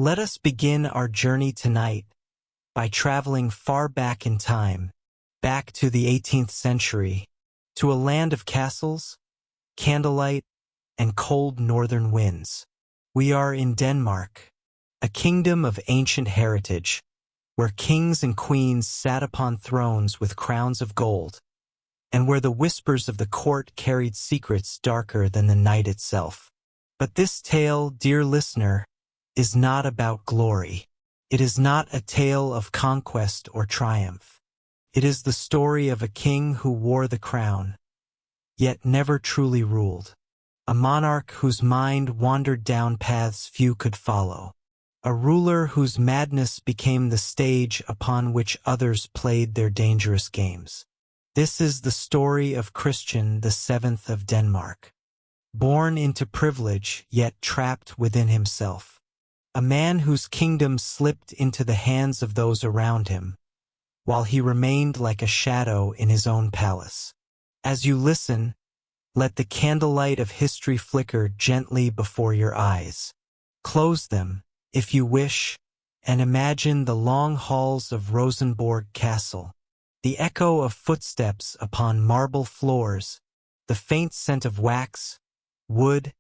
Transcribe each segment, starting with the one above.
Let us begin our journey tonight by traveling far back in time, back to the 18th century, to a land of castles, candlelight, and cold northern winds. We are in Denmark, a kingdom of ancient heritage, where kings and queens sat upon thrones with crowns of gold, and where the whispers of the court carried secrets darker than the night itself. But this tale, dear listener, is not about glory. It is not a tale of conquest or triumph. It is the story of a king who wore the crown, yet never truly ruled. A monarch whose mind wandered down paths few could follow. A ruler whose madness became the stage upon which others played their dangerous games. This is the story of Christian VII of Denmark. Born into privilege, yet trapped within himself. A man whose kingdom slipped into the hands of those around him, while he remained like a shadow in his own palace. As you listen, let the candlelight of history flicker gently before your eyes. Close them, if you wish, and imagine the long halls of Rosenborg Castle, the echo of footsteps upon marble floors, the faint scent of wax, wood,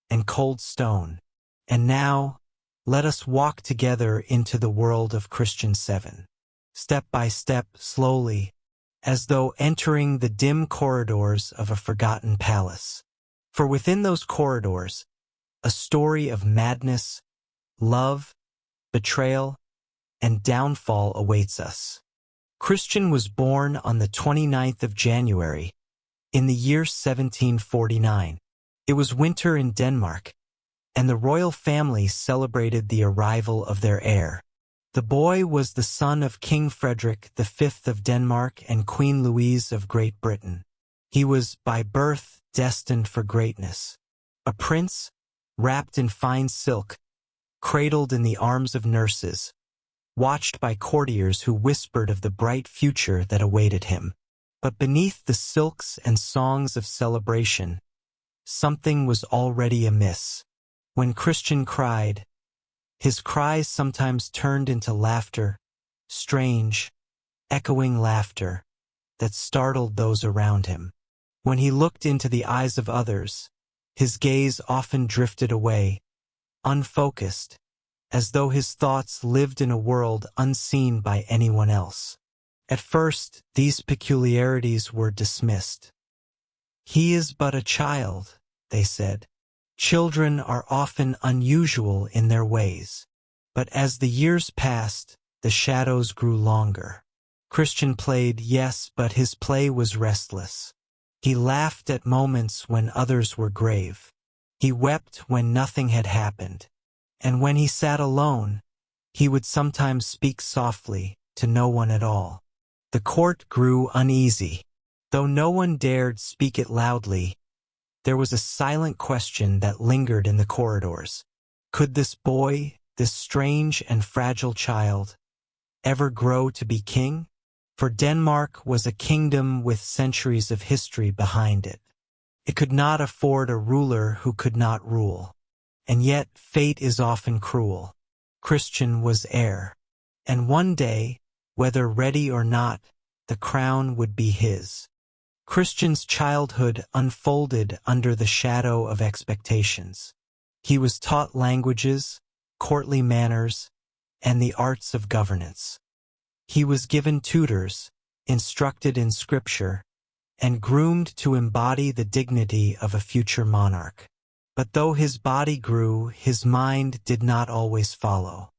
and cold stone. And now, let us walk together into the world of Christian VII. Step by step, slowly, as though entering the dim corridors of a forgotten palace. For within those corridors, a story of madness, love, betrayal, and downfall awaits us. Christian was born on the 29th of January, in the year 1749. It was winter in Denmark, and the royal family celebrated the arrival of their heir. The boy was the son of King Frederick V of Denmark and Queen Louise of Great Britain. He was, by birth, destined for greatness. A prince, wrapped in fine silk, cradled in the arms of nurses, watched by courtiers who whispered of the bright future that awaited him. But beneath the silks and songs of celebration, something was already amiss. When Christian cried, his cries sometimes turned into laughter, strange, echoing laughter that startled those around him. When he looked into the eyes of others, his gaze often drifted away, unfocused, as though his thoughts lived in a world unseen by anyone else. At first, these peculiarities were dismissed. "He is but a child," they said. Children are often unusual in their ways. But as the years passed, the shadows grew longer. Christian played, yes, but his play was restless. He laughed at moments when others were grave. He wept when nothing had happened. And when he sat alone, he would sometimes speak softly to no one at all. The court grew uneasy. Though no one dared speak it loudly, there was a silent question that lingered in the corridors. Could this boy, this strange and fragile child, ever grow to be king? For Denmark was a kingdom with centuries of history behind it. It could not afford a ruler who could not rule. And yet fate is often cruel. Christian was heir. And one day, whether ready or not, the crown would be his. Christian's childhood unfolded under the shadow of expectations. He was taught languages, courtly manners, and the arts of governance. He was given tutors, instructed in scripture, and groomed to embody the dignity of a future monarch. But though his body grew, his mind did not always follow.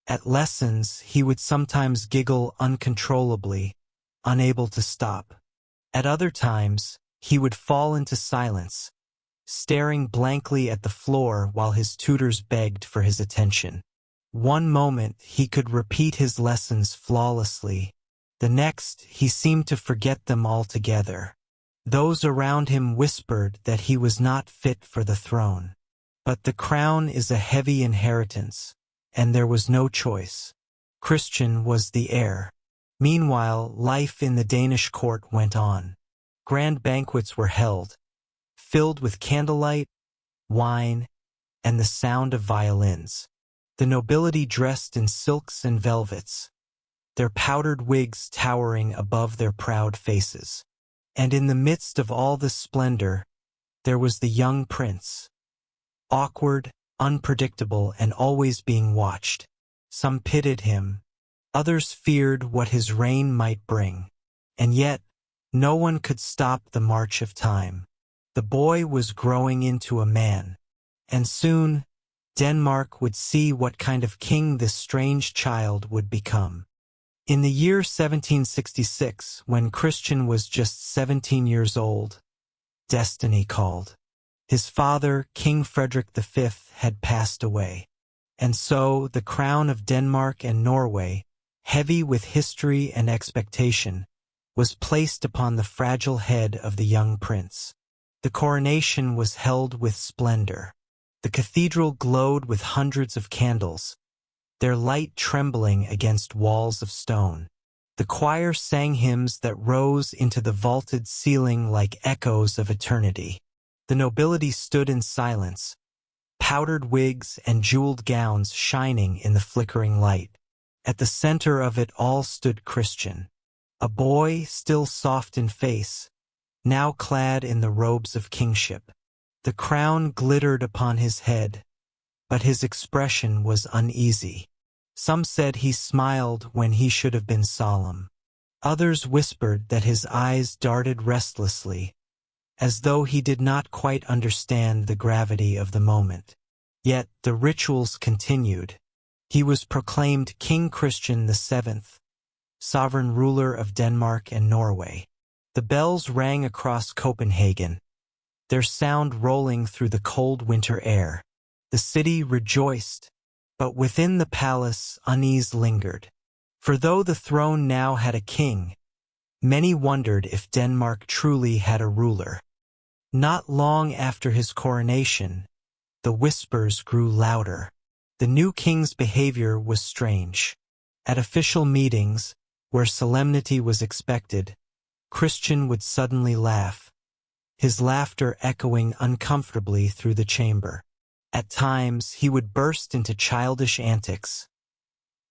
At lessons, he would sometimes giggle uncontrollably, unable to stop. At other times, he would fall into silence, staring blankly at the floor while his tutors begged for his attention. One moment, he could repeat his lessons flawlessly. The next, he seemed to forget them altogether. Those around him whispered that he was not fit for the throne. But the crown is a heavy inheritance, and there was no choice. Christian was the heir. Meanwhile, life in the Danish court went on. Grand banquets were held, filled with candlelight, wine, and the sound of violins. the nobility dressed in silks and velvets, their powdered wigs towering above their proud faces. And in the midst of all this splendor, there was the young prince, awkward, unpredictable, and always being watched. Some pitied him, others feared what his reign might bring. And yet, no one could stop the march of time. The boy was growing into a man, and soon Denmark would see what kind of king this strange child would become. In the year 1766, when Christian was just 17 years old, destiny called. His father, King Frederick V, had passed away, and so the crown of Denmark and Norway, heavy with history and expectation, was placed upon the fragile head of the young prince. The coronation was held with splendor. The cathedral glowed with hundreds of candles, their light trembling against walls of stone. The choir sang hymns that rose into the vaulted ceiling like echoes of eternity. The nobility stood in silence, powdered wigs and jeweled gowns shining in the flickering light. At the center of it all stood Christian, a boy still soft in face, now clad in the robes of kingship. The crown glittered upon his head, but his expression was uneasy. Some said he smiled when he should have been solemn. Others whispered that his eyes darted restlessly, as though he did not quite understand the gravity of the moment. Yet the rituals continued. He was proclaimed King Christian VII, sovereign ruler of Denmark and Norway. The bells rang across Copenhagen, their sound rolling through the cold winter air. The city rejoiced, but within the palace unease lingered. For though the throne now had a king, many wondered if Denmark truly had a ruler. Not long after his coronation, the whispers grew louder. The new king's behavior was strange. At official meetings, where solemnity was expected, Christian would suddenly laugh, his laughter echoing uncomfortably through the chamber. At times, he would burst into childish antics,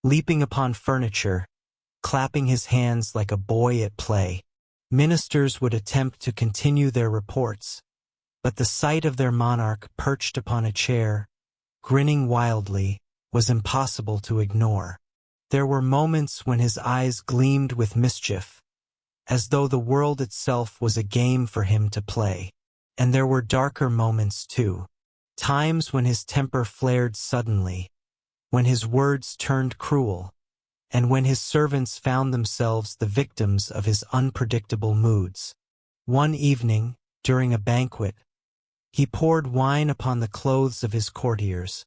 leaping upon furniture, clapping his hands like a boy at play. Ministers would attempt to continue their reports, but the sight of their monarch perched upon a chair, grinning wildly, was impossible to ignore. There were moments when his eyes gleamed with mischief, as though the world itself was a game for him to play. And there were darker moments too, times when his temper flared suddenly, when his words turned cruel, and when his servants found themselves the victims of his unpredictable moods. One evening, during a banquet, he poured wine upon the clothes of his courtiers,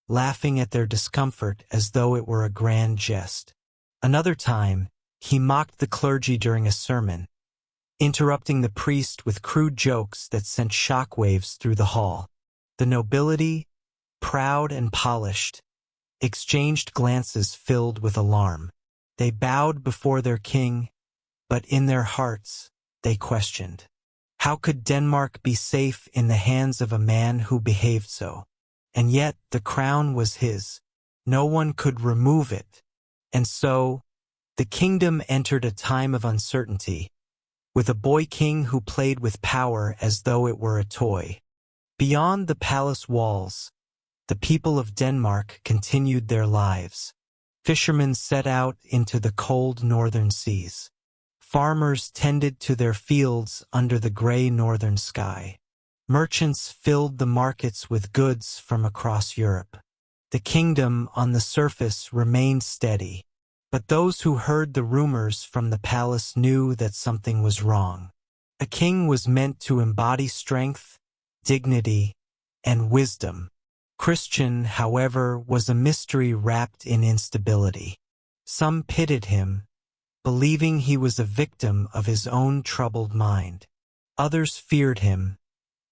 laughing at their discomfort as though it were a grand jest. Another time, he mocked the clergy during a sermon, interrupting the priest with crude jokes that sent shockwaves through the hall. The nobility, proud and polished, exchanged glances filled with alarm. They bowed before their king, but in their hearts, they questioned. How could Denmark be safe in the hands of a man who behaved so? And yet the crown was his. No one could remove it. And so, the kingdom entered a time of uncertainty, with a boy king who played with power as though it were a toy. Beyond the palace walls, the people of Denmark continued their lives. Fishermen set out into the cold northern seas. Farmers tended to their fields under the gray northern sky. Merchants filled the markets with goods from across Europe. The kingdom on the surface remained steady, but those who heard the rumors from the palace knew that something was wrong. A king was meant to embody strength, dignity, and wisdom. Christian, however, was a mystery wrapped in instability. Some pitied him, believing he was a victim of his own troubled mind. Others feared him,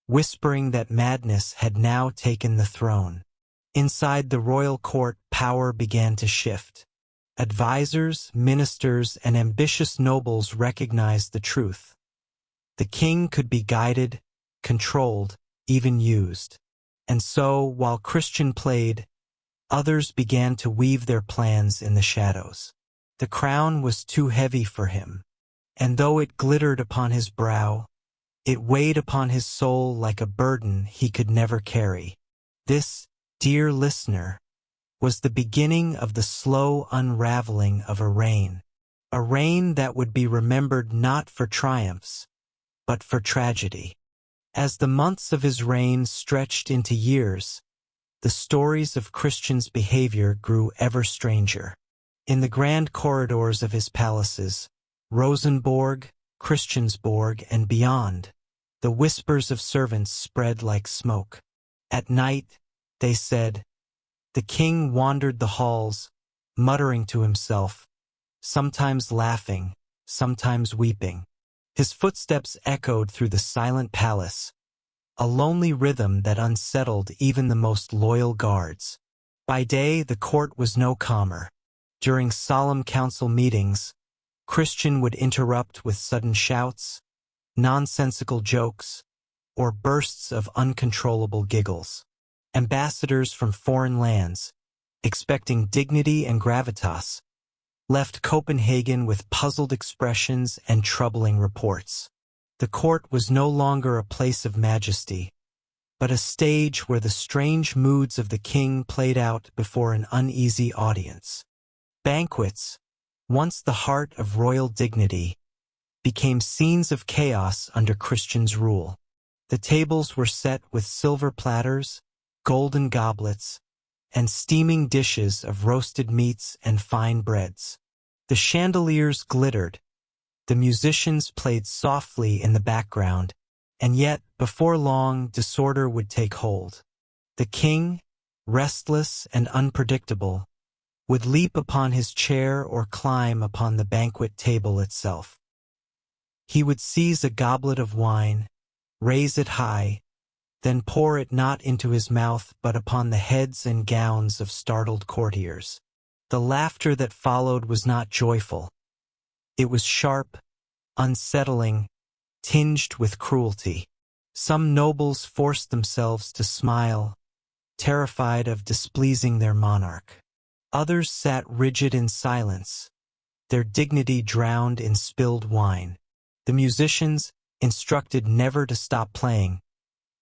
whispering that madness had now taken the throne. Inside the royal court, power began to shift. Advisors, ministers, and ambitious nobles recognized the truth. The king could be guided, controlled, even used. And so, while Christian played, Others began to weave their plans in the shadows. The crown was too heavy for him, and though it glittered upon his brow, it weighed upon his soul like a burden he could never carry. This, dear listener, was the beginning of the slow unraveling of a reign that would be remembered not for triumphs, but for tragedy. As the months of his reign stretched into years, the stories of Christian's behavior grew ever stranger. In the grand corridors of his palaces, Rosenborg, Christiansborg, and beyond, the whispers of servants spread like smoke. At night, they said, the king wandered the halls, muttering to himself, sometimes laughing, sometimes weeping. His footsteps echoed through the silent palace, a lonely rhythm that unsettled even the most loyal guards. By day, the court was no calmer. During solemn council meetings, Christian would interrupt with sudden shouts, nonsensical jokes, or bursts of uncontrollable giggles. Ambassadors from foreign lands, expecting dignity and gravitas, left Copenhagen with puzzled expressions and troubling reports. The court was no longer a place of majesty, but a stage where the strange moods of the king played out before an uneasy audience. Banquets, once the heart of royal dignity, became scenes of chaos under Christian's rule. The tables were set with silver platters, golden goblets, and steaming dishes of roasted meats and fine breads. The chandeliers glittered, the musicians played softly in the background, and yet, before long, disorder would take hold. The king, restless and unpredictable, would leap upon his chair or climb upon the banquet table itself. He would seize a goblet of wine, raise it high, then pour it not into his mouth but upon the heads and gowns of startled courtiers. The laughter that followed was not joyful. It was sharp, unsettling, tinged with cruelty. Some nobles forced themselves to smile, terrified of displeasing their monarch. Others sat rigid in silence, their dignity drowned in spilled wine. The musicians, instructed never to stop playing,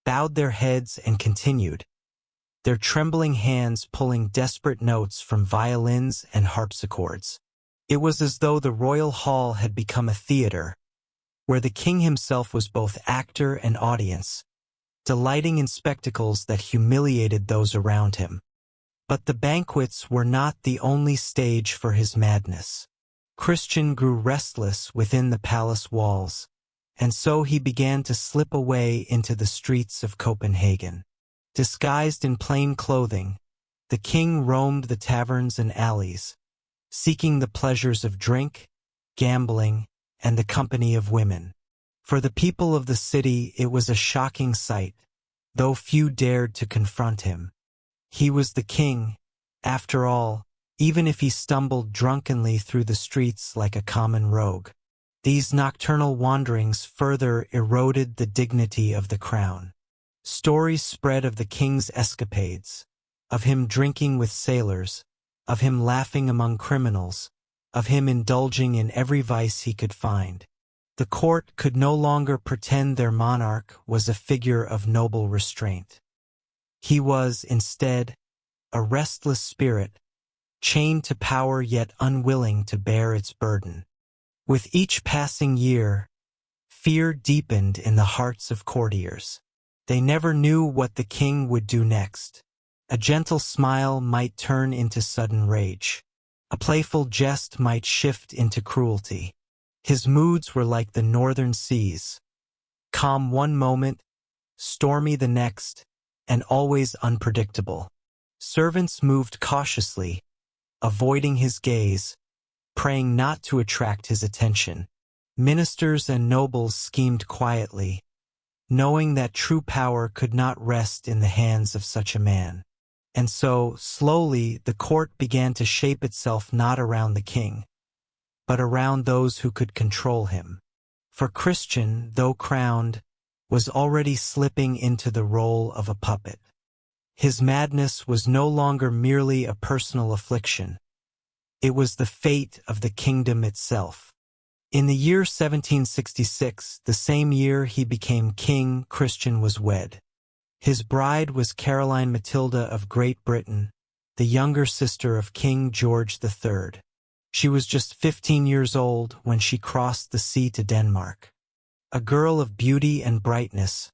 bowed their heads and continued, their trembling hands pulling desperate notes from violins and harpsichords. It was as though the royal hall had become a theater, where the king himself was both actor and audience, delighting in spectacles that humiliated those around him. But the banquets were not the only stage for his madness. Christian grew restless within the palace walls, and so he began to slip away into the streets of Copenhagen. Disguised in plain clothing, the king roamed the taverns and alleys, seeking the pleasures of drink, gambling, and the company of women. For the people of the city it was a shocking sight, though few dared to confront him. He was the king, after all, even if he stumbled drunkenly through the streets like a common rogue. These nocturnal wanderings further eroded the dignity of the crown. Stories spread of the king's escapades, of him drinking with sailors, of him laughing among criminals, of him indulging in every vice he could find. The court could no longer pretend their monarch was a figure of noble restraint. He was, instead, a restless spirit, chained to power yet unwilling to bear its burden. With each passing year, fear deepened in the hearts of courtiers. They never knew what the king would do next. A gentle smile might turn into sudden rage. A playful jest might shift into cruelty. His moods were like the northern seas, calm one moment, stormy the next, and always unpredictable. Servants moved cautiously, avoiding his gaze, praying not to attract his attention. Ministers and nobles schemed quietly, knowing that true power could not rest in the hands of such a man. And so, slowly, the court began to shape itself not around the king, but around those who could control him. For Christian, though crowned, was already slipping into the role of a puppet. His madness was no longer merely a personal affliction. It was the fate of the kingdom itself. In the year 1766, the same year he became king, Christian was wed. His bride was Caroline Matilda of Great Britain, the younger sister of King George III. She was just 15 years old when she crossed the sea to Denmark. A girl of beauty and brightness,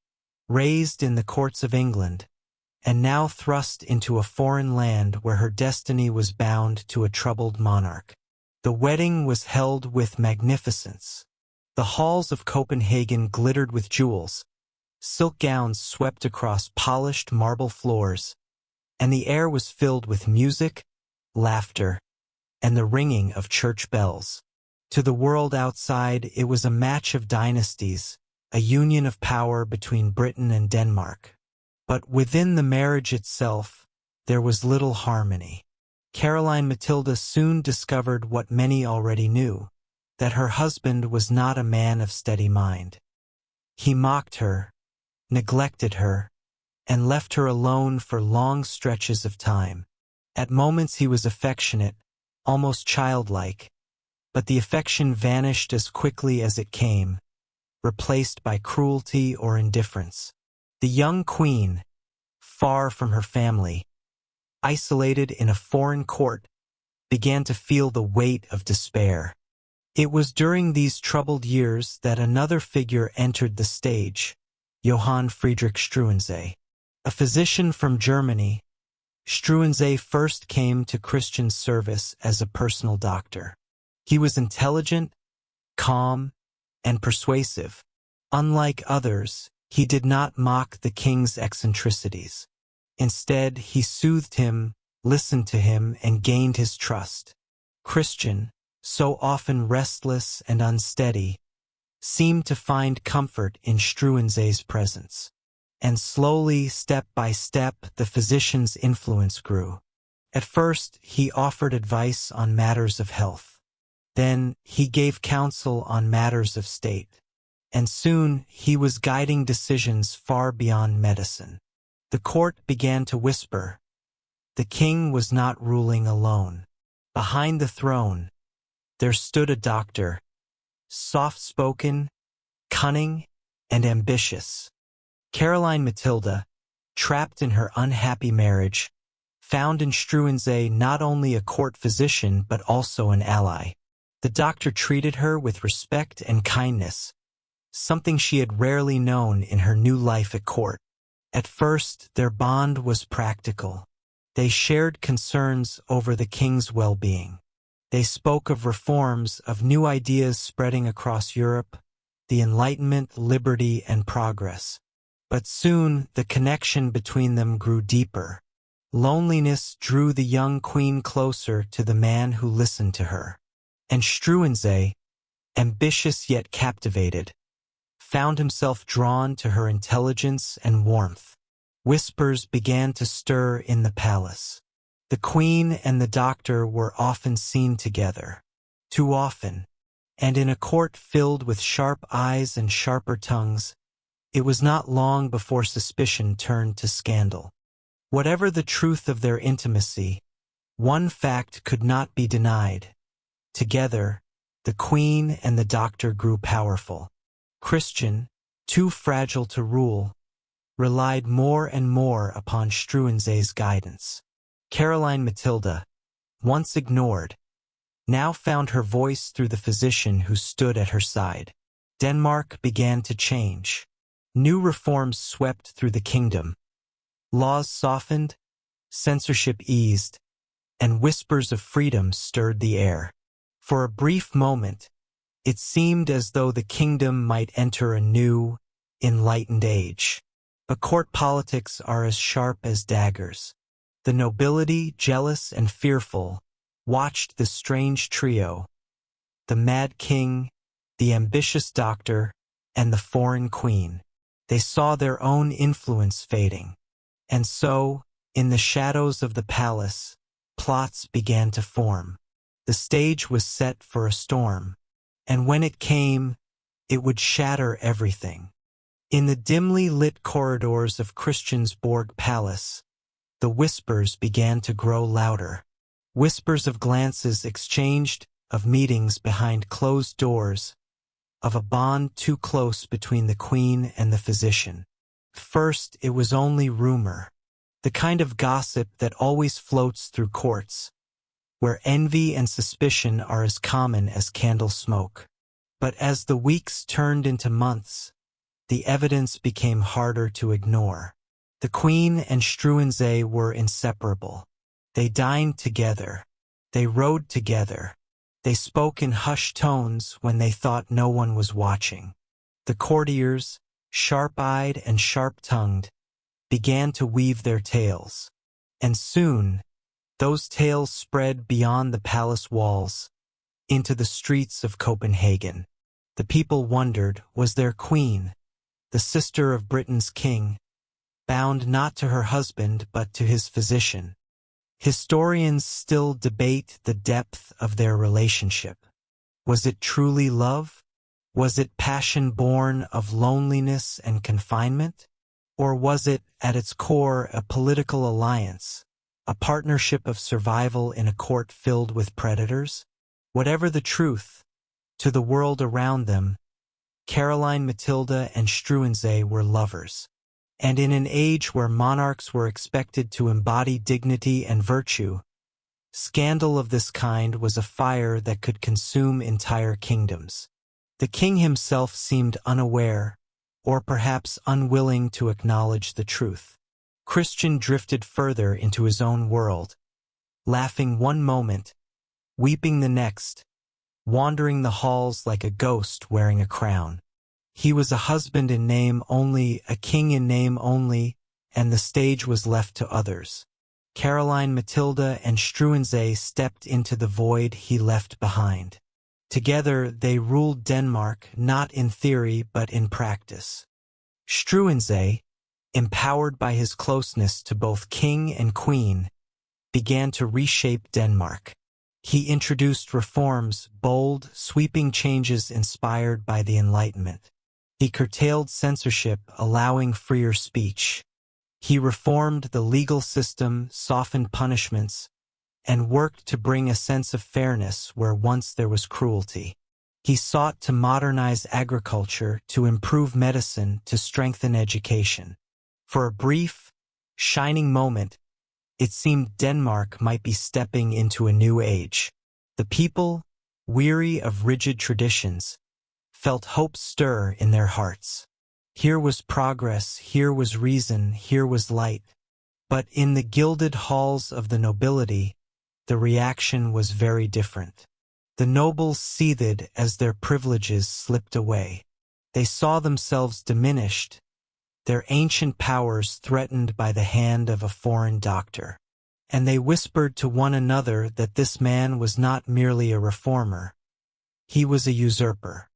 raised in the courts of England, and now thrust into a foreign land where her destiny was bound to a troubled monarch. The wedding was held with magnificence. The halls of Copenhagen glittered with jewels, silk gowns swept across polished marble floors, and the air was filled with music, laughter, and the ringing of church bells. To the world outside, it was a match of dynasties, a union of power between Britain and Denmark. But within the marriage itself, there was little harmony. Caroline Matilda soon discovered what many already knew, that her husband was not a man of steady mind. He mocked her, neglected her, and left her alone for long stretches of time. At moments he was affectionate, almost childlike, but the affection vanished as quickly as it came, replaced by cruelty or indifference. The young queen, far from her family, isolated in a foreign court, began to feel the weight of despair. It was during these troubled years that another figure entered the stage, Johann Friedrich Struensee. A physician from Germany, Struensee first came to Christian's service as a personal doctor. He was intelligent, calm, and persuasive. Unlike others, he did not mock the king's eccentricities. Instead, he soothed him, listened to him, and gained his trust. Christian, so often restless and unsteady, seemed to find comfort in Struensee's presence. And slowly, step by step, the physician's influence grew. At first, he offered advice on matters of health. Then, he gave counsel on matters of state. And soon, he was guiding decisions far beyond medicine. The court began to whisper. The king was not ruling alone. Behind the throne, there stood a doctor, soft-spoken, cunning, and ambitious. Caroline Matilda, trapped in her unhappy marriage, found in Struensee not only a court physician but also an ally. The doctor treated her with respect and kindness, something she had rarely known in her new life at court. At first, their bond was practical. They shared concerns over the king's well-being. They spoke of reforms, of new ideas spreading across Europe, the Enlightenment, liberty, and progress. But soon, the connection between them grew deeper. Loneliness drew the young queen closer to the man who listened to her. And Struensee, ambitious yet captivated, found himself drawn to her intelligence and warmth. Whispers began to stir in the palace. The queen and the doctor were often seen together. Too often, and in a court filled with sharp eyes and sharper tongues, it was not long before suspicion turned to scandal. Whatever the truth of their intimacy, one fact could not be denied. Together, the queen and the doctor grew powerful. Christian, too fragile to rule, relied more and more upon Struensee's guidance. Caroline Matilda, once ignored, now found her voice through the physician who stood at her side. Denmark began to change. New reforms swept through the kingdom. Laws softened, censorship eased, and whispers of freedom stirred the air. For a brief moment, it seemed as though the kingdom might enter a new, enlightened age. But court politics are as sharp as daggers. The nobility, jealous and fearful, watched the strange trio, the mad king, the ambitious doctor, and the foreign queen. They saw their own influence fading. And so, in the shadows of the palace, plots began to form. The stage was set for a storm. And when it came, it would shatter everything. In the dimly lit corridors of Christiansborg Palace, the whispers began to grow louder. Whispers of glances exchanged, of meetings behind closed doors, of a bond too close between the queen and the physician. First, it was only rumor, the kind of gossip that always floats through courts, where envy and suspicion are as common as candle smoke. But as the weeks turned into months, the evidence became harder to ignore. The queen and Struensee were inseparable. They dined together. They rode together. They spoke in hushed tones when they thought no one was watching. The courtiers, sharp-eyed and sharp-tongued, began to weave their tales. And soon, those tales spread beyond the palace walls, into the streets of Copenhagen. The people wondered, was their queen, the sister of Britain's king, bound not to her husband but to his physician? Historians still debate the depth of their relationship. Was it truly love? Was it passion born of loneliness and confinement? Or was it, at its core, a political alliance, a partnership of survival in a court filled with predators? Whatever the truth, to the world around them, Caroline Matilda and Struensee were lovers. And in an age where monarchs were expected to embody dignity and virtue, scandal of this kind was a fire that could consume entire kingdoms. The king himself seemed unaware, or perhaps unwilling to acknowledge the truth. Christian drifted further into his own world, laughing one moment, weeping the next, wandering the halls like a ghost wearing a crown. He was a husband in name only, a king in name only, and the stage was left to others. Caroline Matilda and Struensee stepped into the void he left behind. Together they ruled Denmark, not in theory but in practice. Struensee, empowered by his closeness to both king and queen, began to reshape Denmark. He introduced reforms, bold, sweeping changes inspired by the Enlightenment. He curtailed censorship, allowing freer speech. He reformed the legal system, softened punishments, and worked to bring a sense of fairness where once there was cruelty. He sought to modernize agriculture, to improve medicine, to strengthen education. For a brief, shining moment, it seemed Denmark might be stepping into a new age. The people, weary of rigid traditions, felt hope stir in their hearts. Here was progress, here was reason, here was light. But in the gilded halls of the nobility, the reaction was very different. The nobles seethed as their privileges slipped away. They saw themselves diminished, their ancient powers threatened by the hand of a foreign doctor. And they whispered to one another that this man was not merely a reformer. He was a usurper.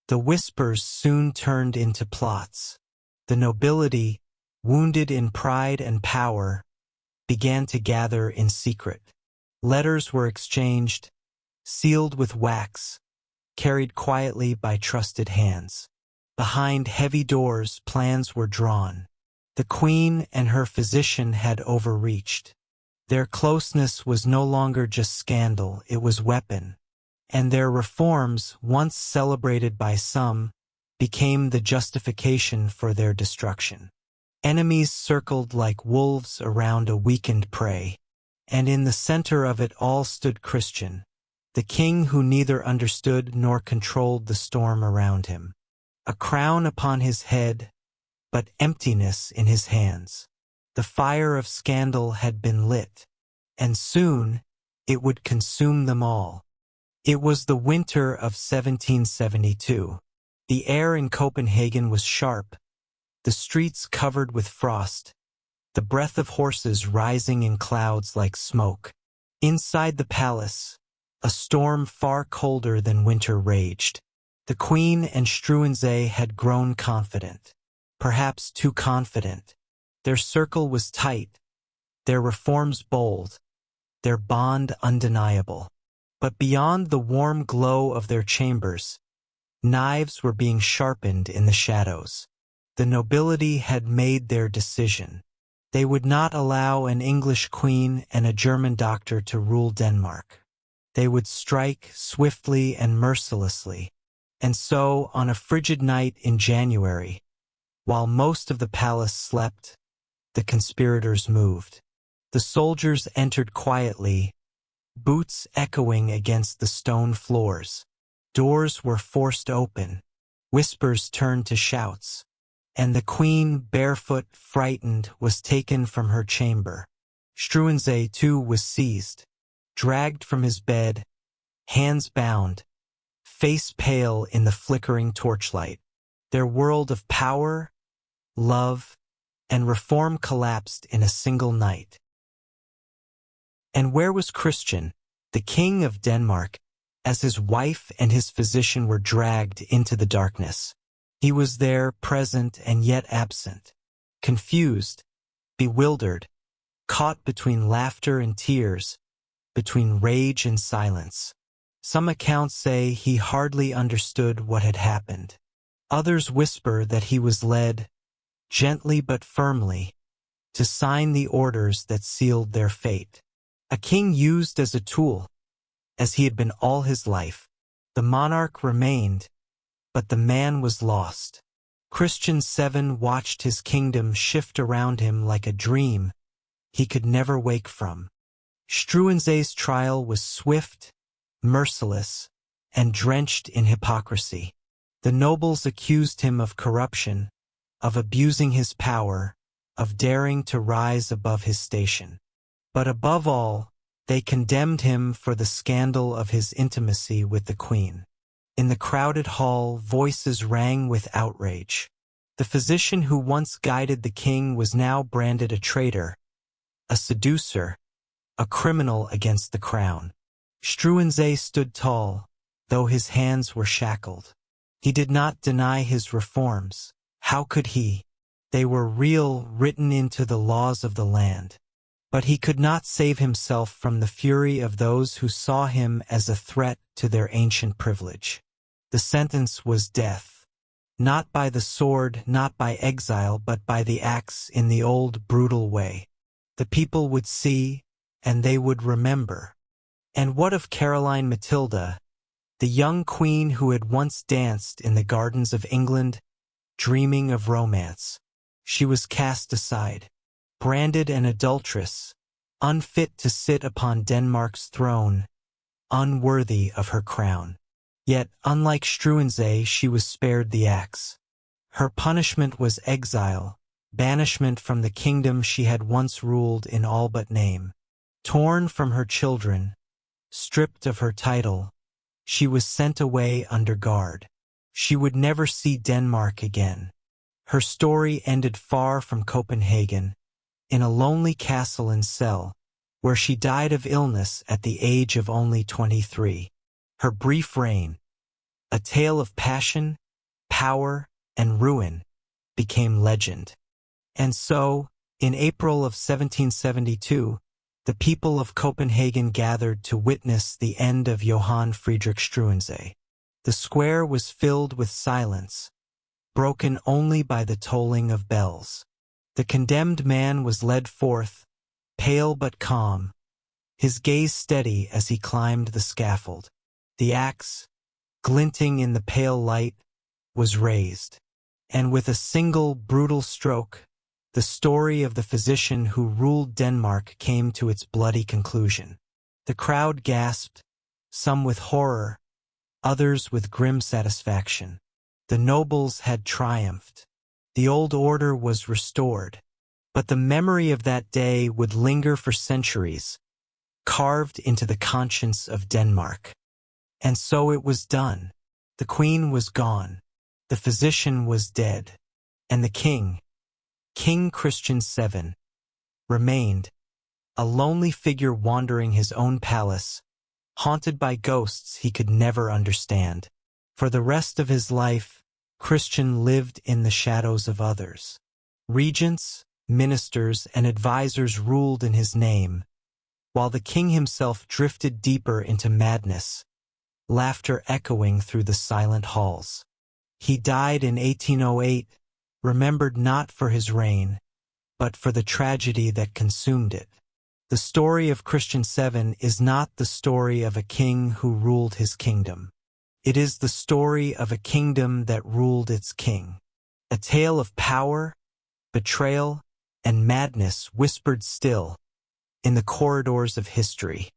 The whispers soon turned into plots. The nobility, wounded in pride and power, began to gather in secret. Letters were exchanged, sealed with wax, carried quietly by trusted hands. Behind heavy doors, plans were drawn. The queen and her physician had overreached. Their closeness was no longer just scandal, it was weapon. And their reforms, once celebrated by some, became the justification for their destruction. Enemies circled like wolves around a weakened prey. And in the center of it all stood Christian, the king who neither understood nor controlled the storm around him. A crown upon his head, but emptiness in his hands. The fire of scandal had been lit, and soon it would consume them all. It was the winter of 1772. The air in Copenhagen was sharp, the streets covered with frost, the breath of horses rising in clouds like smoke. Inside the palace, a storm far colder than winter raged. The queen and Struensee had grown confident, perhaps too confident. Their circle was tight, their reforms bold, their bond undeniable. But beyond the warm glow of their chambers, knives were being sharpened in the shadows. The nobility had made their decision. They would not allow an English queen and a German doctor to rule Denmark. They would strike swiftly and mercilessly. And so, on a frigid night in January, while most of the palace slept, the conspirators moved. The soldiers entered quietly, boots echoing against the stone floors. Doors were forced open. Whispers turned to shouts. And the queen, barefoot, frightened, was taken from her chamber. Struensee, too, was seized, dragged from his bed, hands bound, face pale in the flickering torchlight. Their world of power, love, and reform collapsed in a single night. And where was Christian, the king of Denmark, as his wife and his physician were dragged into the darkness? He was there, present and yet absent, confused, bewildered, caught between laughter and tears, between rage and silence. Some accounts say he hardly understood what had happened. Others whisper that he was led, gently but firmly, to sign the orders that sealed their fate. A king used as a tool, as he had been all his life. The monarch remained, but the man was lost. Christian VII watched his kingdom shift around him like a dream he could never wake from. Struensee's trial was swift, merciless, and drenched in hypocrisy. The nobles accused him of corruption, of abusing his power, of daring to rise above his station. But above all, they condemned him for the scandal of his intimacy with the queen. In the crowded hall, voices rang with outrage. The physician who once guided the king was now branded a traitor, a seducer, a criminal against the crown. Struensee stood tall, though his hands were shackled. He did not deny his reforms. How could he? They were real, written into the laws of the land. But he could not save himself from the fury of those who saw him as a threat to their ancient privilege. The sentence was death, not by the sword, not by exile, but by the axe in the old brutal way. The people would see, and they would remember. And what of Caroline Matilda, the young queen who had once danced in the gardens of England, dreaming of romance? She was cast aside, branded an adulteress, unfit to sit upon Denmark's throne, unworthy of her crown. Yet, unlike Struensee, she was spared the axe. Her punishment was exile, banishment from the kingdom she had once ruled in all but name. Torn from her children, stripped of her title, she was sent away under guard. She would never see Denmark again. Her story ended far from Copenhagen, in a lonely castle in Celle, where she died of illness at the age of only 23. Her brief reign, a tale of passion, power, and ruin, became legend. And so, in April of 1772, the people of Copenhagen gathered to witness the end of Johann Friedrich Struensee. The square was filled with silence, broken only by the tolling of bells. The condemned man was led forth, pale but calm, his gaze steady as he climbed the scaffold. The axe, glinting in the pale light, was raised, and with a single brutal stroke, the story of the physician who ruled Denmark came to its bloody conclusion. The crowd gasped, some with horror, others with grim satisfaction. The nobles had triumphed. The old order was restored. But the memory of that day would linger for centuries, carved into the conscience of Denmark. And so it was done. The queen was gone. The physician was dead. And the king, King Christian VII, remained, a lonely figure wandering his own palace, haunted by ghosts he could never understand. For the rest of his life, Christian lived in the shadows of others. Regents, ministers, and advisors ruled in his name, while the king himself drifted deeper into madness, laughter echoing through the silent halls. He died in 1808, remembered not for his reign, but for the tragedy that consumed it. The story of Christian VII is not the story of a king who ruled his kingdom. It is the story of a kingdom that ruled its king. A tale of power, betrayal, and madness whispered still in the corridors of history.